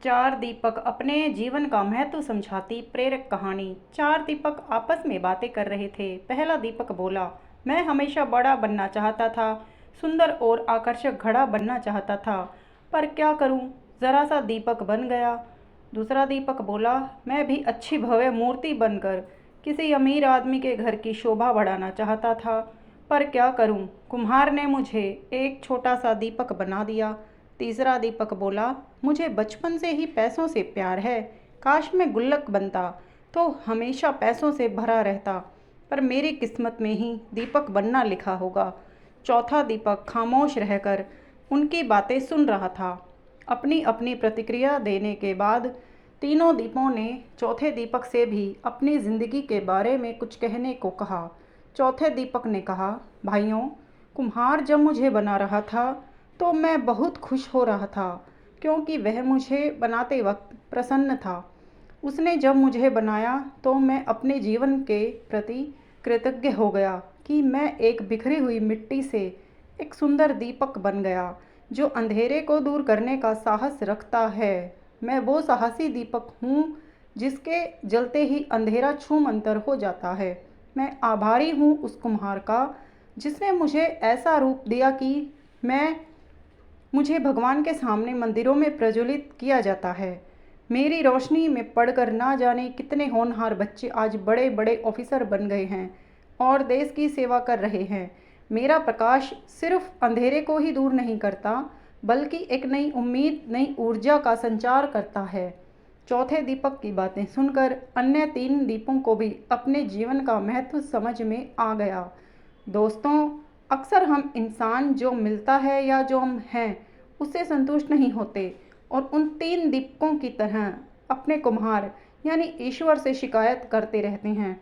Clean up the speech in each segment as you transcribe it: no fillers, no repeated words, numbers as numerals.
चार दीपक अपने जीवन का महत्व समझाती प्रेरक कहानी। चार दीपक आपस में बातें कर रहे थे। पहला दीपक बोला, मैं हमेशा बड़ा बनना चाहता था, सुंदर और आकर्षक घड़ा बनना चाहता था, पर क्या करूं, जरा सा दीपक बन गया। दूसरा दीपक बोला, मैं भी अच्छी भव्य मूर्ति बनकर किसी अमीर आदमी के घर की शोभा बढ़ाना चाहता था, पर क्या करूं, कुम्हार ने मुझे एक छोटा सा दीपक बना दिया। तीसरा दीपक बोला, मुझे बचपन से ही पैसों से प्यार है, काश मैं गुल्लक बनता तो हमेशा पैसों से भरा रहता, पर मेरी किस्मत में ही दीपक बनना लिखा होगा। चौथा दीपक खामोश रहकर उनकी बातें सुन रहा था। अपनी अपनी प्रतिक्रिया देने के बाद तीनों दीपों ने चौथे दीपक से भी अपनी ज़िंदगी के बारे में कुछ कहने को कहा। चौथे दीपक ने कहा, भाइयों, कुम्हार जब मुझे बना रहा था तो मैं बहुत खुश हो रहा था, क्योंकि वह मुझे बनाते वक्त प्रसन्न था। उसने जब मुझे बनाया तो मैं अपने जीवन के प्रति कृतज्ञ हो गया कि मैं एक बिखरी हुई मिट्टी से एक सुंदर दीपक बन गया जो अंधेरे को दूर करने का साहस रखता है। मैं वो साहसी दीपक हूँ जिसके जलते ही अंधेरा छूमंतर हो जाता है। मैं आभारी हूँ उस कुम्हार का जिसने मुझे ऐसा रूप दिया कि मुझे भगवान के सामने मंदिरों में प्रज्वलित किया जाता है। मेरी रोशनी में पढ़कर ना जाने कितने होनहार बच्चे आज बड़े बड़े ऑफिसर बन गए हैं और देश की सेवा कर रहे हैं। मेरा प्रकाश सिर्फ अंधेरे को ही दूर नहीं करता, बल्कि एक नई उम्मीद, नई ऊर्जा का संचार करता है। चौथे दीपक की बातें सुनकर अन्य तीन दीपों को भी अपने जीवन का महत्व समझ में आ गया। दोस्तों, अक्सर हम इंसान जो मिलता है या जो हम हैं उससे संतुष्ट नहीं होते और उन तीन दीपकों की तरह अपने कुम्हार यानी ईश्वर से शिकायत करते रहते हैं।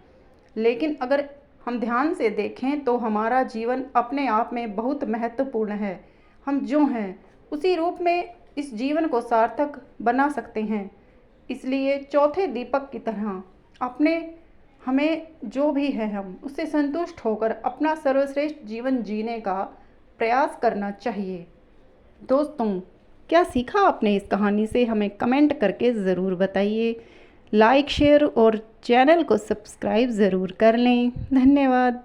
लेकिन अगर हम ध्यान से देखें तो हमारा जीवन अपने आप में बहुत महत्वपूर्ण है। हम जो हैं उसी रूप में इस जीवन को सार्थक बना सकते हैं। इसलिए चौथे दीपक की तरह अपने हमें जो भी है हम उससे संतुष्ट होकर अपना सर्वश्रेष्ठ जीवन जीने का प्रयास करना चाहिए। दोस्तों, क्या सीखा आपने इस कहानी से, हमें कमेंट करके ज़रूर बताइए। लाइक, शेयर और चैनल को सब्सक्राइब ज़रूर कर लें। धन्यवाद।